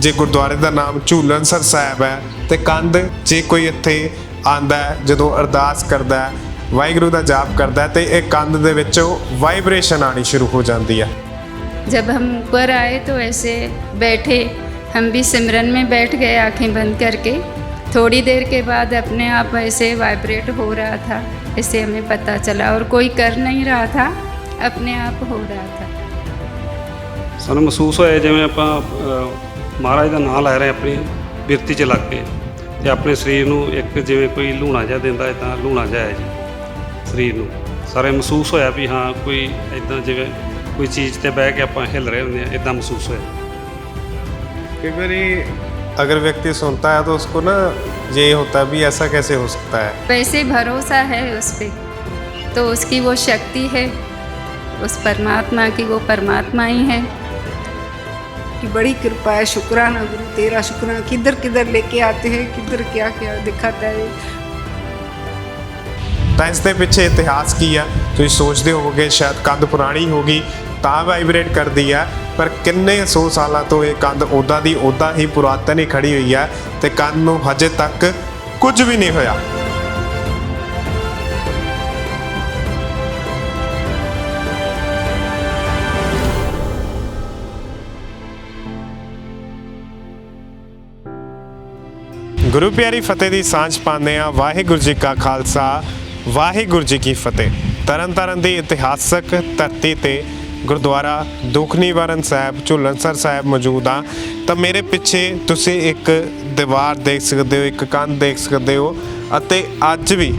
ਜੇ ਗੁਰਦੁਆਰੇ ਦਾ ਨਾਮ ਝੂਲਣਸਰ ਸਾਹਿਬ ਹੈ ਤੇ ਕੰਧ ਜੇ ਕੋਈ ਇੱਥੇ ਆਂਦਾ ਹੈ, ਜਦੋਂ ਅਰਦਾਸ ਕਰਦਾ ਹੈ, ਵਾਹਿਗੁਰੂ ਦਾ ਜਾਪ करता है तो ये कंध दे विचों वाइब्रेशन आनी शुरू हो जाती है। जब हम ऊपर आए तो ऐसे बैठे, हम भी सिमरन में बैठ गए आंखें बंद करके। थोड़ी देर के बाद अपने आप ऐसे वाइब्रेट हो रहा था, इससे हमें पता चला और कोई कर नहीं रहा था, अपने आप हो रहा था। ਸਾਨੂੰ ਮਹਿਸੂਸ ਹੋਇਆ ਜਿਵੇਂ ਆਪਾਂ ਮਹਾਰਾਜ ਦਾ ਨਾਮ ਲੈ ਰਹੇ ਆਪਣੀ ਬਿਰਤੀ 'ਚ ਲੱਗ ਕੇ ਤੇ ਆਪਣੇ ਸਰੀਰ ਨੂੰ ਇੱਕ ਜਿਵੇਂ ਕੋਈ ਲੂਣਾ ਜਿਹਾ ਦਿੰਦਾ ਇੱਦਾਂ ਲੂਣਾ ਜਿਹਾ ਹੈ ਜੀ ਸਰੀਰ ਨੂੰ। ਸਾਰੇ ਮਹਿਸੂਸ ਹੋਇਆ ਵੀ ਹਾਂ ਕੋਈ ਇੱਦਾਂ ਜਿਵੇਂ ਕੋਈ ਚੀਜ਼ ਤੇ ਬਹਿ ਕੇ ਆਪਾਂ ਹਿੱਲ ਰਹੇ ਹੁੰਦੇ ਆ, ਇੱਦਾਂ ਮਹਿਸੂਸ ਹੋਇਆ। कई बारी अगर व्यक्ति सुनता है तो उसको ना ये होता है भी ऐसा कैसे हो सकता है। वैसे भरोसा है उस पर, तो उसकी वो शक्ति है, उस परमात्मा की, वो परमात्मा ही है। कि बड़ी कृपा है, शुक्राना गुरु तेरा शुक्राना। किधर किधर लेके आते हैं, किधर क्या क्या दिखाता है। ਤਾਂ ਇਸ ਦੇ ਪਿੱਛੇ ਇਤਿਹਾਸ ਕੀ ਆ? ਤੁਸੀਂ ਸੋਚਦੇ ਹੋਵੋਗੇ ਸ਼ਾਇਦ ਕੰਧ ਪੁਰਾਣੀ ਹੋਗੀ ਤਾਂ ਵਾਈਬ੍ਰੇਟ ਕਰਦੀ ਆ, ਪਰ ਕਿੰਨੇ 100 ਸਾਲਾਂ ਤੋਂ ਇਹ ਕੰਧ ਉੱਦਾਂ ਦੀ ਉੱਦਾਂ ਹੀ ਪੁਰਾਤਨ ਹੀ ਖੜੀ ਹੋਈ ਆ ਤੇ ਕੰਧ ਨੂੰ ਹਜੇ ਤੱਕ ਕੁਝ ਵੀ ਨਹੀਂ ਹੋਇਆ। ਗੁਰੂ ਪਿਆਰੀ ਫਤਿਹ ਦੀ ਸਾਂਝ ਪਾਉਂਦੇ ਆ। ਵਾਹਿਗੁਰੂ ਜੀ ਕਾ ਖਾਲਸਾ, ਵਾਹਿਗੁਰੂ ਜੀ ਕੀ ਫਤਿਹ। ਤਰਨਤਾਰਨ ਦੀ ਇਤਿਹਾਸਕ ਧਰਤੀ ਤੇ ਗੁਰਦੁਆਰਾ ਦੁੱਖ ਨਿਵਾਰਨ ਸਾਹਿਬ ਝੂਲਣਸਰ ਸਾਹਿਬ ਮੌਜੂਦ ਆ। ਤਾਂ ਮੇਰੇ ਪਿੱਛੇ ਤੁਸੀਂ ਇੱਕ ਦੀਵਾਰ ਦੇਖ ਸਕਦੇ ਹੋ, ਇੱਕ ਕੰਧ ਦੇਖ ਸਕਦੇ ਹੋ ਅਤੇ ਅੱਜ ਵੀ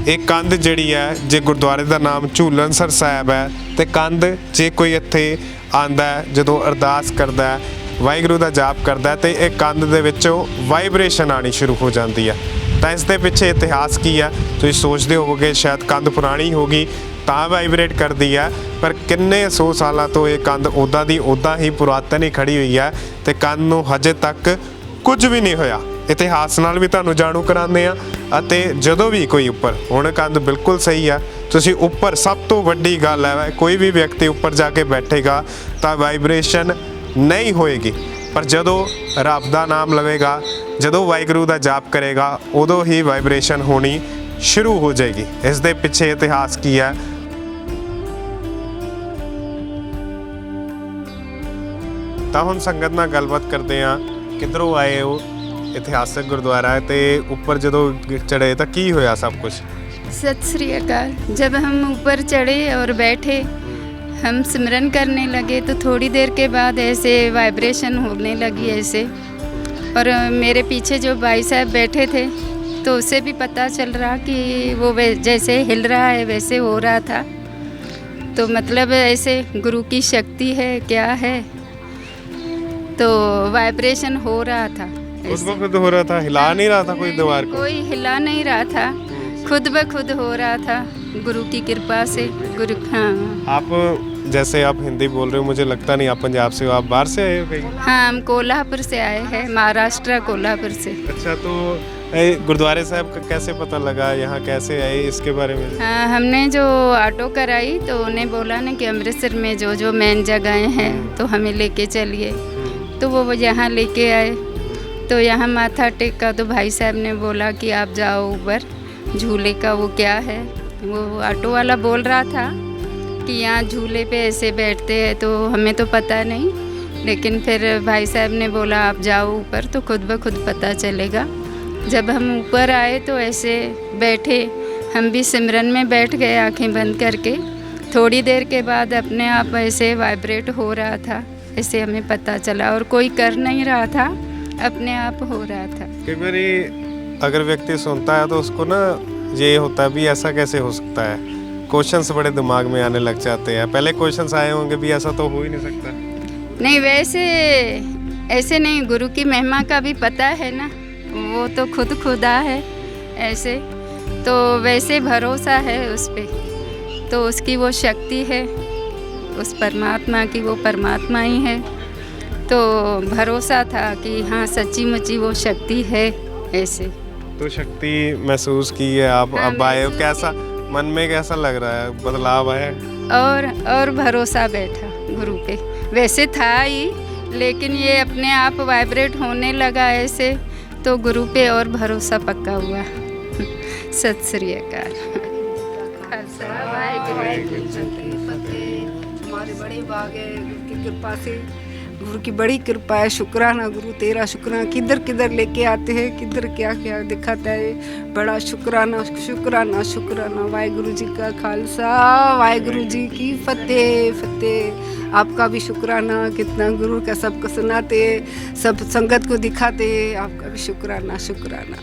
ਇਹ ਕੰਧ ਜਿਹੜੀ ਹੈ, ਜੇ ਗੁਰਦੁਆਰੇ ਦਾ ਨਾਮ ਝੂਲਣਸਰ ਸਾਹਿਬ ਹੈ ਤੇ ਕੰਧ ਜੇ ਕੋਈ ਇੱਥੇ ਆਂਦਾ ਹੈ, ਜਦੋਂ ਅਰਦਾਸ ਕਰਦਾ ਹੈ, ਵਾਹਿਗੁਰੂ ਦਾ ਜਾਪ ਕਰਦਾ ਤੇ ਇਹ ਕੰਧ ਦੇ ਵਿੱਚੋਂ ਵਾਈਬ੍ਰੇਸ਼ਨ ਆਣੀ ਸ਼ੁਰੂ ਹੋ ਜਾਂਦੀ ਹੈ। ਤਾਂ ਇਸ ਦੇ ਪਿੱਛੇ ਇਤਿਹਾਸ ਕੀ ਆ? ਤੁਸੀਂ ਸੋਚਦੇ ਹੋਵੋਗੇ ਸ਼ਾਇਦ ਕੰਧ ਪੁਰਾਣੀ ਹੋਗੀ ਤਾਂ ਵਾਈਬ੍ਰੇਟ ਕਰਦੀ ਹੈ, ਪਰ ਕਿੰਨੇ 100 ਸਾਲਾਂ ਤੋਂ ਇਹ ਕੰਧ ਉੱਦਾਂ ਦੀ ਉੱਦਾਂ ਹੀ ਪੁਰਾਤਨ ਹੀ ਖੜੀ ਹੋਈ ਹੈ ਤੇ ਕੰਧ ਨੂੰ ਹਜੇ ਤੱਕ ਕੁਝ ਵੀ ਨਹੀਂ ਹੋਇਆ। ਇਤਿਹਾਸ ਨਾਲ ਵੀ ਤੁਹਾਨੂੰ ਜਾਣੂ ਕਰਾਉਂਦੇ ਆ ਅਤੇ ਜਦੋਂ ਵੀ ਕੋਈ ਉੱਪਰ, ਹੁਣ ਕੰਧ ਬਿਲਕੁਲ ਸਹੀ ਆ, ਤੁਸੀਂ ਉੱਪਰ, ਸਭ ਤੋਂ ਵੱਡੀ ਗੱਲ ਹੈ ਕੋਈ ਵੀ ਵਿਅਕਤੀ ਉੱਪਰ ਜਾ ਕੇ ਬੈਠੇਗਾ ਤਾਂ ਵਾਈਬ੍ਰੇਸ਼ਨ ਨਹੀਂ ਹੋਏਗੀ, ਪਰ ਜਦੋਂ ਰੱਬ ਦਾ ਨਾਮ ਲਵੇਗਾ, ਜਦੋਂ ਵਾਹਿਗੁਰੂ ਦਾ ਜਾਪ ਕਰੇਗਾ, ਉਦੋਂ ਹੀ ਵਾਈਬ੍ਰੇਸ਼ਨ ਹੋਣੀ ਸ਼ੁਰੂ ਹੋ ਜਾਏਗੀ। ਇਸ ਦੇ ਪਿੱਛੇ ਇਤਿਹਾਸ ਕੀ ਹੈ? ਤਾਂ ਹੁਣ ਸੰਗਤ ਨਾਲ ਗੱਲਬਾਤ ਕਰਦੇ ਆ। ਕਿੱਧਰੋਂ ਆਏ ਹੋ? ਇਤਿਹਾਸਕ ਗੁਰਦੁਆਰਾ ਹੈ ਤੇ ਉੱਪਰ ਜਦੋਂ ਚੜ੍ਹੇ ਤਾਂ ਕੀ ਹੋਇਆ ਸਭ ਕੁਝ? सत श्री अकाल। जब हम ऊपर चढ़े और बैठे, हम सिमरन करने लगे तो थोड़ी देर के बाद ऐसे वाइब्रेशन होने लगी ऐसे, और मेरे पीछे जो भाई साहब बैठे थे तो उसे भी पता चल रहा कि वो जैसे हिल रहा है वैसे हो रहा था। तो मतलब ऐसे गुरु की शक्ति है, क्या है, तो वाइब्रेशन हो रहा था। खुद हो रहा था, हिला नहीं रहा था कोई दीवार को? कोई हिला नहीं रहा था, खुद ब खुद हो रहा था, गुरु की कृपा से। गुरु, हाँ। आप जैसे आप हिंदी बोल रहे हो, मुझे लगता नहीं आप पंजाब से हो, आप बाहर से आए हो कहीं? हाँ, हम कोल्हापुर से आए हैं, महाराष्ट्र कोल्हापुर से। अच्छा, तो गुरुद्वारे साहब का कैसे पता लगा, यहाँ कैसे आए, इसके बारे में? हाँ, हमने जो ऑटो कराई तो उन्हें बोला ना कि अमृतसर में जो जो मेन जगहें हैं तो हमें लेके चलिए, तो वो यहाँ लेके आए। तो यहाँ माथा टेका तो भाई साहब ने बोला कि आप जाओ ऊपर, झूले का वो क्या है, वो ऑटो वाला बोल रहा था कि यहाँ झूले पे ऐसे बैठते हैं, तो हमें तो पता नहीं, लेकिन फिर भाई साहब ने बोला आप जाओ ऊपर तो खुद ब खुद पता चलेगा। जब हम ऊपर आए तो ऐसे बैठे, हम भी सिमरन में बैठ गए आंखें बंद करके। थोड़ी देर के बाद अपने आप ऐसे वाइब्रेट हो रहा था, ऐसे हमें पता चला, और कोई कर नहीं रहा था, अपने आप हो रहा था। कई बारी अगर व्यक्ति सुनता है तो उसको ना ये होता है भी ऐसा कैसे हो सकता है, क्वेश्चंस बड़े दिमाग में आने लग जाते हैं। पहले क्वेश्चंस आए होंगे भी ऐसा तो हो ही नहीं सकता। नहीं, वैसे ऐसे नहीं, गुरु की महिमा का भी पता है ना, वो तो खुदा है ऐसे, तो वैसे भरोसा है उस पर, तो उसकी वो शक्ति है, उस परमात्मा की, वो परमात्मा ही है। तो भरोसा था कि हाँ सच्ची मुच्ची वो शक्ति है ऐसे। तो शक्ति महसूस की है आप? हाँ, अब आए हो, कैसा मन में कैसा लग रहा है, बदलाव आया? और भरोसा बैठा गुरु पे। वैसे था ही लेकिन ये अपने आप वाइब्रेट होने लगा ऐसे, तो गुरु पे और भरोसा पक्का हुआ। सत श्री अकाल। खालसा वाहिगुरू जी की फतेह। हमारे बड़े भाग है गुरु की कृपा से, गुरु की बड़ी कृपा है। शुक्राना गुरु तेरा शुक्राना। किधर किधर लेके आते हैं, किधर क्या क्या दिखाता है। बड़ा शुक्राना शुक्राना शुक्राना। वाहिगुरु जी का खालसा वाहिगुरू जी की फतेह फतेह। आपका भी शुक्राना। कितना गुरु का सबको सुनाते, सब संगत को दिखाते, आपका भी शुक्राना शुक्राना।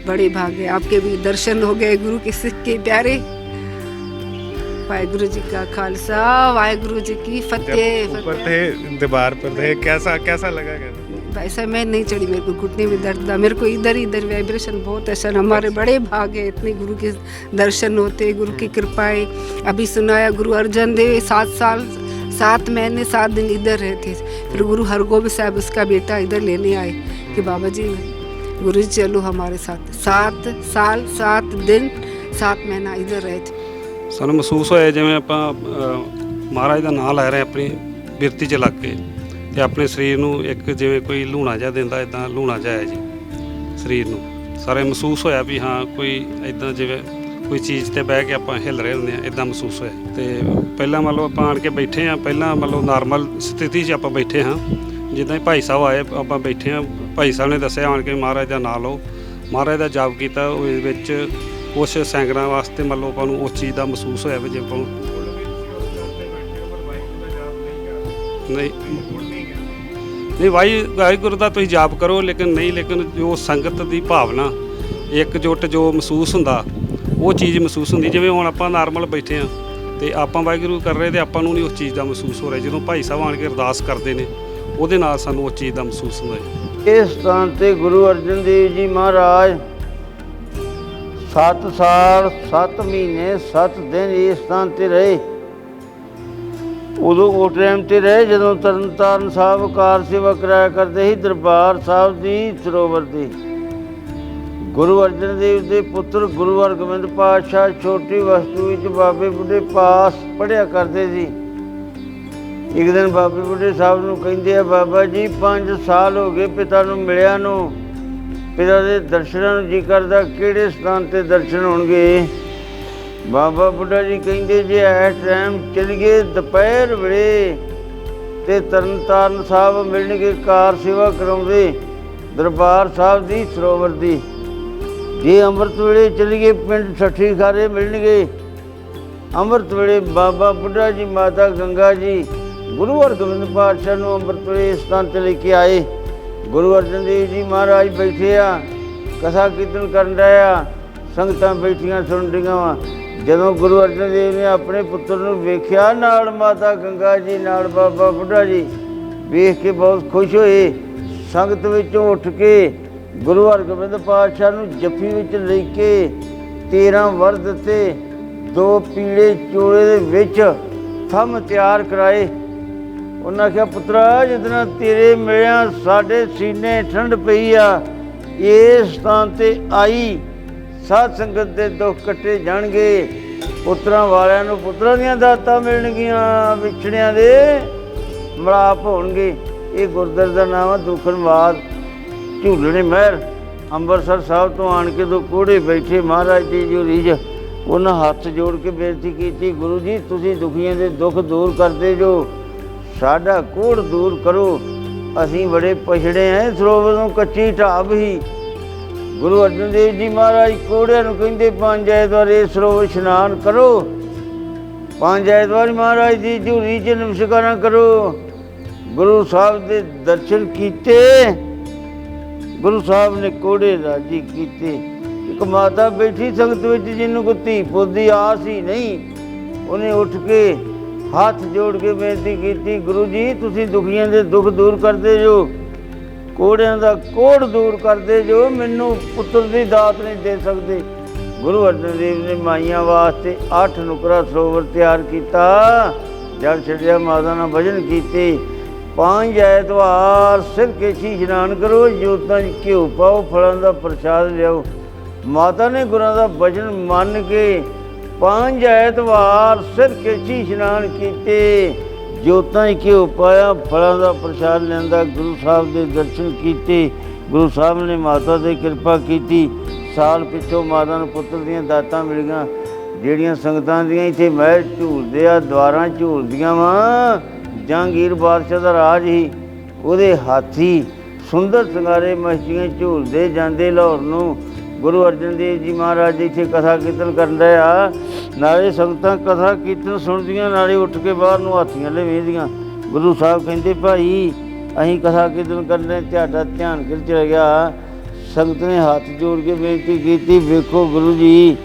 बड़े भाग है, आपके भी दर्शन हो गए गुरु के सिख के प्यारे। वाहिगुरू जी का खालसा वाहिगुरू जी की फतेह। ऊपर थे, दीवार पर थे, कैसा लगा? वैसा मैं नहीं चढ़ी, मेरे को घुटने में दर्द था, मेरे को इधर वाइब्रेशन बहुत है सर। हमारे बड़े भाग है, इतने गुरु के दर्शन होते, गुरु की कृपाएं। अभी सुनाया गुरु अर्जन देव 7 साल 7 महीने 7 दिन इधर रहते, फिर गुरु हरगोबिंद साहब उसका बेटा इधर लेने आए कि बाबा जी गुरु जी चलो हमारे साथ। 7 साल 7 दिन 7 महीना इधर रहे थे। ਸਾਨੂੰ ਮਹਿਸੂਸ ਹੋਇਆ ਜਿਵੇਂ ਆਪਾਂ ਮਹਾਰਾਜ ਦਾ ਨਾਮ ਲੈ ਰਹੇ ਆਪਣੀ ਬਿਰਤੀ 'ਚ ਲੱਗ ਕੇ, ਤੇ ਆਪਣੇ ਸਰੀਰ ਨੂੰ ਇੱਕ ਜਿਵੇਂ ਕੋਈ ਲੂਣਾ ਜਿਹਾ ਦਿੰਦਾ, ਇਦਾਂ ਲੂਣਾ ਜਿਹਾ ਹੈ ਜੀ ਸਰੀਰ ਨੂੰ। ਸਾਰੇ ਮਹਿਸੂਸ ਹੋਇਆ ਵੀ ਹਾਂ ਕੋਈ ਇਦਾਂ ਜਿਵੇਂ ਕੋਈ ਚੀਜ਼ ਤੇ ਬਹਿ ਕੇ ਆਪਾਂ ਹਿੱਲ ਰਹੇ ਹੁੰਦੇ ਆ, ਇਦਾਂ ਮਹਿਸੂਸ ਹੋਇਆ। ਤੇ ਪਹਿਲਾਂ ਮੰਨ ਲਓ ਆਪਾਂ ਆਣ ਕੇ ਬੈਠੇ ਆ, ਪਹਿਲਾਂ ਮੰਨ ਲਓ ਨਾਰਮਲ ਸਥਿਤੀ 'ਚ ਆਪਾਂ ਬੈਠੇ ਹਾਂ, ਜਿੱਦਾਂ ਹੀ ਭਾਈ ਸਾਹਿਬ ਆਏ ਆਪਾਂ ਬੈਠੇ ਹਾਂ। ਭਾਈ ਸਾਹਿਬ ਨੇ ਦੱਸਿਆ ਆਣ ਕੇ ਮਹਾਰਾਜ ਦਾ ਨਾਮ ਲਓ, ਮਹਾਰਾਜ ਦਾ ਜਾਪ ਕੀਤਾ। ਉਹਦੇ ਵਿੱਚ ਕੁਛ ਸੈਂਕੜਾਂ ਵਾਸਤੇ ਮੰਨ ਲਓ ਆਪਾਂ ਨੂੰ ਉਸ ਚੀਜ਼ ਦਾ ਮਹਿਸੂਸ ਹੋਇਆ ਵੀ ਜੇ ਆਪਾਂ ਨੂੰ ਨਹੀਂ ਵਾਹਿਗੁਰੂ ਦਾ ਤੁਸੀਂ ਜਾਪ ਕਰੋ, ਲੇਕਿਨ ਜੋ ਸੰਗਤ ਦੀ ਭਾਵਨਾ ਇੱਕਜੁੱਟ ਜੋ ਮਹਿਸੂਸ ਹੁੰਦਾ, ਉਹ ਚੀਜ਼ ਮਹਿਸੂਸ ਹੁੰਦੀ। ਜਿਵੇਂ ਹੁਣ ਆਪਾਂ ਨਾਰਮਲ ਬੈਠੇ ਹਾਂ ਤੇ ਆਪਾਂ ਵਾਹਿਗੁਰੂ ਕਰ ਰਹੇ ਤੇ ਆਪਾਂ ਨੂੰ ਨਹੀਂ ਉਸ ਚੀਜ਼ ਦਾ ਮਹਿਸੂਸ ਹੋ ਰਿਹਾ। ਜਦੋਂ ਭਾਈ ਸਾਹਿਬ ਆਣ ਕੇ ਅਰਦਾਸ ਕਰਦੇ ਨੇ, ਉਹਦੇ ਨਾਲ ਸਾਨੂੰ ਉਸ ਚੀਜ਼ ਦਾ ਮਹਿਸੂਸ ਹੁੰਦਾ ਹੈ। ਇਸ ਸਥਾਨ ਤੇ ਗੁਰੂ ਅਰਜਨ ਦੇਵ ਜੀ ਮਹਾਰਾਜ 7 ਸਾਲ 7 ਮਹੀਨੇ 7 ਦਿਨ ਇਸ ਸਥਾਨ ਤੇ ਰਹੇ। ਉਦੋਂ ਉਹ ਟਾਈਮ ਤੇ ਰਹੇ ਜਦੋਂ ਤਰਨਤਾਰਨ ਸਾਹਿਬ ਕਾਰ ਸੇਵਾ ਕਰਾਇਆ ਕਰਦੇ ਸੀ ਦਰਬਾਰ ਸਾਹਿਬ ਦੀ ਸਰੋਵਰ ਦੀ। ਗੁਰੂ ਅਰਜਨ ਦੇਵ ਦੇ ਪੁੱਤਰ ਗੁਰੂ ਹਰਗੋਬਿੰਦ ਪਾਤਸ਼ਾਹ ਛੋਟੀ ਵਸਤੂ ਵਿੱਚ ਬਾਬੇ ਬੁੱਢੇ ਪਾਸ ਪੜ੍ਹਿਆ ਕਰਦੇ ਸੀ। ਇੱਕ ਦਿਨ ਬਾਬੇ ਬੁੱਢੇ ਸਾਹਿਬ ਨੂੰ ਕਹਿੰਦੇ ਆ, ਬਾਬਾ ਜੀ 5 ਸਾਲ ਹੋ ਗਏ ਪਿਤਾ ਨੂੰ ਮਿਲਿਆ ਨੂੰ, ਪਿਤਾ ਦੇ ਦਰਸ਼ਨਾਂ ਨੂੰ ਜੀ ਕਰਦਾ, ਕਿਹੜੇ ਸਥਾਨ 'ਤੇ ਦਰਸ਼ਨ ਹੋਣਗੇ? ਬਾਬਾ ਬੁੱਢਾ ਜੀ ਕਹਿੰਦੇ ਜੇ ਇਸ ਟਾਈਮ ਚਲ ਗਏ ਦੁਪਹਿਰ ਵੇਲੇ ਤੇ ਤਰਨਤਾਰਨ ਸਾਹਿਬ ਮਿਲਣਗੇ, ਕਾਰ ਸੇਵਾ ਕਰਾਉਂਦੇ ਦਰਬਾਰ ਸਾਹਿਬ ਦੀ ਸਰੋਵਰ ਦੀ। ਜੇ ਅੰਮ੍ਰਿਤ ਵੇਲੇ ਚਲ ਗਏ ਪਿੰਡ ਸੱਠੀ ਖਾਰੇ ਮਿਲਣਗੇ। ਅੰਮ੍ਰਿਤ ਵੇਲੇ ਬਾਬਾ ਬੁੱਢਾ ਜੀ ਮਾਤਾ ਗੰਗਾ ਜੀ ਗੁਰੂ ਹਰਗੋਬਿੰਦ ਪਾਤਸ਼ਾਹ ਨੂੰ ਅੰਮ੍ਰਿਤ ਵੇਲੇ ਇਸ ਸਥਾਨ 'ਤੇ ਲੈ ਕੇ ਆਏ। ਗੁਰੂ ਅਰਜਨ ਦੇਵ ਜੀ ਮਹਾਰਾਜ ਬੈਠੇ ਆ, ਕਥਾ ਕੀਰਤਨ ਕਰਨ ਰਿਹਾ, ਸੰਗਤਾਂ ਬੈਠੀਆਂ ਸੁਣ ਰਹੀਆਂ ਵਾ। ਜਦੋਂ ਗੁਰੂ ਅਰਜਨ ਦੇਵ ਨੇ ਆਪਣੇ ਪੁੱਤਰ ਨੂੰ ਵੇਖਿਆ, ਨਾਲ ਮਾਤਾ ਗੰਗਾ ਜੀ ਨਾਲ ਬਾਬਾ ਬੁੱਢਾ ਜੀ, ਵੇਖ ਕੇ ਬਹੁਤ ਖੁਸ਼ ਹੋਏ। ਸੰਗਤ ਵਿੱਚੋਂ ਉੱਠ ਕੇ ਗੁਰੂ ਹਰਗੋਬਿੰਦ ਪਾਤਸ਼ਾਹ ਨੂੰ ਜੱਫੀ ਵਿੱਚ ਲੈ ਕੇ 13 ਵਰ ਦਿੱਤੇ। 2 ਪੀਲੇ ਚੋਲੇ ਦੇ ਵਿੱਚ ਥੰਮ ਤਿਆਰ ਕਰਾਏ। ਉਹਨਾਂ ਕਿਹਾ, ਪੁੱਤਰਾ ਜਿੱਦਣਾ ਤੇਰੇ ਮਿਲਿਆ ਸਾਡੇ ਸੀਨੇ ਠੰਡ ਪਈ ਆ, ਇਸ ਸਥਾਨ 'ਤੇ ਆਈ ਸਾਧ ਸੰਗਤ ਦੇ ਦੁੱਖ ਕੱਟੇ ਜਾਣਗੇ। ਪੁੱਤਰਾਂ ਵਾਲਿਆਂ ਨੂੰ ਪੁੱਤਰਾਂ ਦੀਆਂ ਦਾਤਾਂ ਮਿਲਣਗੀਆਂ, ਵਿਛੜਿਆਂ ਦੇ ਮਿਲਾਪ ਹੋਣਗੇ। ਇਹ ਗੁਰਦੁਆਰੇ ਦਾ ਨਾਮ ਆ ਦੁਖਨਵਾਦ ਝੂਲਣੇ ਮਹਿਰ। ਅੰਮ੍ਰਿਤਸਰ ਸਾਹਿਬ ਤੋਂ ਆਣ ਕੇ 2 ਕੋੜੇ ਬੈਠੇ ਮਹਾਰਾਜ ਜੀ ਜੋ ਰੀਝ, ਉਹਨਾਂ ਹੱਥ ਜੋੜ ਕੇ ਬੇਨਤੀ ਕੀਤੀ, ਗੁਰੂ ਜੀ ਤੁਸੀਂ ਦੁਖੀਆਂ ਦੇ ਦੁੱਖ ਦੂਰ ਕਰਦੇ ਜੋ, ਸਾਡਾ ਕੋੜ ਦੂਰ ਕਰੋ, ਅਸੀਂ ਬੜੇ ਪਛੜੇ ਹਾਂ। ਸਰੋਵਰ ਨੂੰ ਕੱਚੀ ਢਾਬ ਹੀ। ਗੁਰੂ ਅਰਜਨ ਦੇਵ ਜੀ ਮਹਾਰਾਜ ਕੋੜਿਆਂ ਨੂੰ ਕਹਿੰਦੇ 5 ਐਤਵਾਰ ਇਹ ਸਰੋਵਰ ਇਸ਼ਨਾਨ ਕਰੋ। 5 ਐਤਵਾਰ ਮਹਾਰਾਜ ਦੀ ਝੂਰੀ 'ਚ ਨਮਸਕਾਰਾਂ ਕਰੋ। ਗੁਰੂ ਸਾਹਿਬ ਦੇ ਦਰਸ਼ਨ ਕੀਤੇ, ਗੁਰੂ ਸਾਹਿਬ ਨੇ ਕੋੜੇ ਰਾਜੀ ਕੀਤੇ। ਇੱਕ ਮਾਤਾ ਬੈਠੀ ਸੰਗਤ ਵਿੱਚ ਜਿਹਨੂੰ ਕੋਈ ਧੀ ਪੁੱਤ ਦੀ ਆਸ ਹੀ ਨਹੀਂ, ਉਹਨੇ ਉੱਠ ਕੇ ਹੱਥ ਜੋੜ ਕੇ ਬੇਨਤੀ ਕੀਤੀ, ਗੁਰੂ ਜੀ ਤੁਸੀਂ ਦੁਖੀਆਂ ਦੇ ਦੁੱਖ ਦੂਰ ਕਰਦੇ ਜੋ, ਕੋੜਿਆਂ ਦਾ ਕੋੜ ਦੂਰ ਕਰਦੇ ਜੋ, ਮੈਨੂੰ ਪੁੱਤਰ ਦੀ ਦਾਤ ਨਹੀਂ ਦੇ ਸਕਦੇ। ਗੁਰੂ ਅਰਜਨ ਦੇਵ ਨੇ ਮਾਈਆਂ ਵਾਸਤੇ 8 ਨੁਕਰਾ ਸਰੋਵਰ ਤਿਆਰ ਕੀਤਾ। ਜਦ ਛੱਡਿਆ ਮਾਤਾ ਨਾਲ ਭਜਨ ਕੀਤੇ। 5 ਐਤਵਾਰ ਸਿਰ ਕੇਸ਼ੀ ਇਸ਼ਨਾਨ ਕਰੋ, ਜੋਤਾਂ 'ਚ ਘਿਓ ਪਾਓ, ਫਲਾਂ ਦਾ ਪ੍ਰਸ਼ਾਦ ਲਿਆਓ। ਮਾਤਾ ਨੇ ਗੁਰਾਂ ਦਾ ਵਚਨ ਮੰਨ ਕੇ 5 ਐਤਵਾਰ ਸਿਰ ਕੇਸ਼ੀ ਇਸ਼ਨਾਨ ਕੀਤੇ। ਜੋਤਾਂ ਹੀ ਘਿਓ ਪਾਇਆ, ਫਲਾਂ ਦਾ ਪ੍ਰਸ਼ਾਦ ਲਿਆਂਦਾ, ਗੁਰੂ ਸਾਹਿਬ ਦੇ ਦਰਸ਼ਨ ਕੀਤੇ। ਗੁਰੂ ਸਾਹਿਬ ਨੇ ਮਾਤਾ ਦੀ ਕਿਰਪਾ ਕੀਤੀ। ਸਾਲ ਪਿੱਛੋਂ ਮਾਤਾ ਨੂੰ ਪੁੱਤਰ ਦੀਆਂ ਦਾਤਾਂ ਮਿਲ ਗਈਆਂ। ਜਿਹੜੀਆਂ ਸੰਗਤਾਂ ਦੀਆਂ ਇੱਥੇ ਮਹਿਲ ਝੂਲਦੇ ਆ, ਦੁਆਰਾਂ ਝੂਲਦੀਆਂ ਵਾ, ਜਹਾਂਗੀਰ ਬਾਦਸ਼ਾਹ ਦਾ ਰਾਜ ਸੀ, ਉਹਦੇ ਹਾਥੀ ਸੁੰਦਰ ਸਿੰਗਾਰੇ ਮੱਛੀਆਂ ਝੂਲਦੇ ਜਾਂਦੇ ਲਾਹੌਰ ਨੂੰ। ਗੁਰੂ ਅਰਜਨ ਦੇਵ ਜੀ ਮਹਾਰਾਜ ਇੱਥੇ ਕਥਾ ਕੀਰਤਨ ਕਰਨ ਰਹੇ ਆ। ਨਾਲੇ ਸੰਗਤਾਂ ਕਥਾ ਕੀਰਤਨ ਸੁਣਦੀਆਂ, ਨਾਲੇ ਉੱਠ ਕੇ ਬਾਹਰ ਨੂੰ ਹਾਥੀਆਂ ਲੈ ਵੇਖਦੀਆਂ। ਗੁਰੂ ਸਾਹਿਬ ਕਹਿੰਦੇ ਭਾਈ ਅਸੀਂ ਕਥਾ ਕੀਰਤਨ ਕਰਦੇ, ਤੁਹਾਡਾ ਧਿਆਨ ਕਿੱਧਰ ਚਲਾ ਗਿਆ? ਸੰਗਤ ਨੇ ਹੱਥ ਜੋੜ ਕੇ ਬੇਨਤੀ ਕੀਤੀ, ਵੇਖੋ ਗੁਰੂ ਜੀ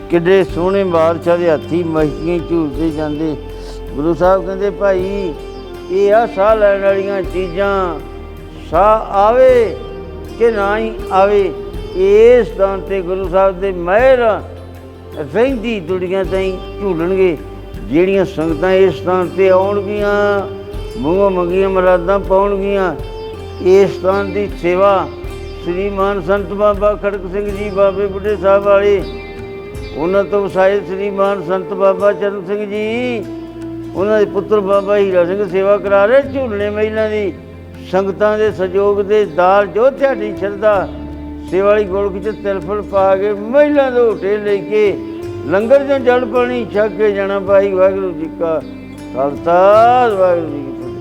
ਕਿੱਡੇ ਸੋਹਣੇ ਬਾਦਸ਼ਾਹ ਦੇ ਹਾਥੀ ਮੱਛੀਆਂ ਝੂਲਦੇ ਜਾਂਦੇ। ਗੁਰੂ ਸਾਹਿਬ ਕਹਿੰਦੇ ਭਾਈ ਇਹ ਆ ਸਾਹ ਲੈਣ ਵਾਲੀਆਂ ਚੀਜ਼ਾਂ, ਸਾਹ ਆਵੇ ਕਿ ਨਾ ਹੀ ਆਵੇ, ਇਸ ਸਥਾਨ 'ਤੇ ਗੁਰੂ ਸਾਹਿਬ ਦੇ ਮਹਿਰ ਰਹਿੰਦੀ ਦੁਨੀਆਂ ਤਾਈਂ ਝੂਲਣਗੇ। ਜਿਹੜੀਆਂ ਸੰਗਤਾਂ ਇਸ ਸਥਾਨ 'ਤੇ ਆਉਣਗੀਆਂ, ਮੂੰਹੋਂ ਮੰਗੀਆਂ ਮੁਰਾਦਾਂ ਪਾਉਣਗੀਆਂ। ਇਸ ਸਥਾਨ ਦੀ ਸੇਵਾ ਸ੍ਰੀਮਾਨ ਸੰਤ ਬਾਬਾ ਖੜਕ ਸਿੰਘ ਜੀ, ਬਾਬੇ ਬੁੱਢੇ ਸਾਹਿਬ ਵਾਲੇ, ਉਹਨਾਂ ਤੋਂ ਵਸਾਏ ਸ੍ਰੀਮਾਨ ਸੰਤ ਬਾਬਾ ਚਰਨ ਸਿੰਘ ਜੀ, ਉਹਨਾਂ ਦੇ ਪੁੱਤਰ ਬਾਬਾ ਹੀਰਾ ਸਿੰਘ ਸੇਵਾ ਕਰਾ ਰਹੇ ਝੂਲਣੇ ਮਹਿਲਾਂ ਦੀ। ਸੰਗਤਾਂ ਦੇ ਸਹਿਯੋਗ ਦੇ ਦਾਲ ਜੋ ਤੁਹਾਡੀ ਸ਼ਰਧਾ ਸੇਵਾ ਵਾਲੀ ਗੋਲਕ 'ਚ ਤਿਲਫਲ ਪਾ ਕੇ ਮਹਿਲਾਂ ਦੇ ਝੋਟੇ ਲੈ ਕੇ ਲੰਗਰ 'ਚੋਂ ਜਲ ਪਾਣੀ ਛਕ ਕੇ ਜਾਣਾ। ਭਾਈ ਵਾਹਿਗੁਰੂ ਜੀ ਕਾ ਖਾਲਸਾ, ਵਾਹਿਗੁਰੂ ਜੀ ਕੀ ਫਤਿਹ।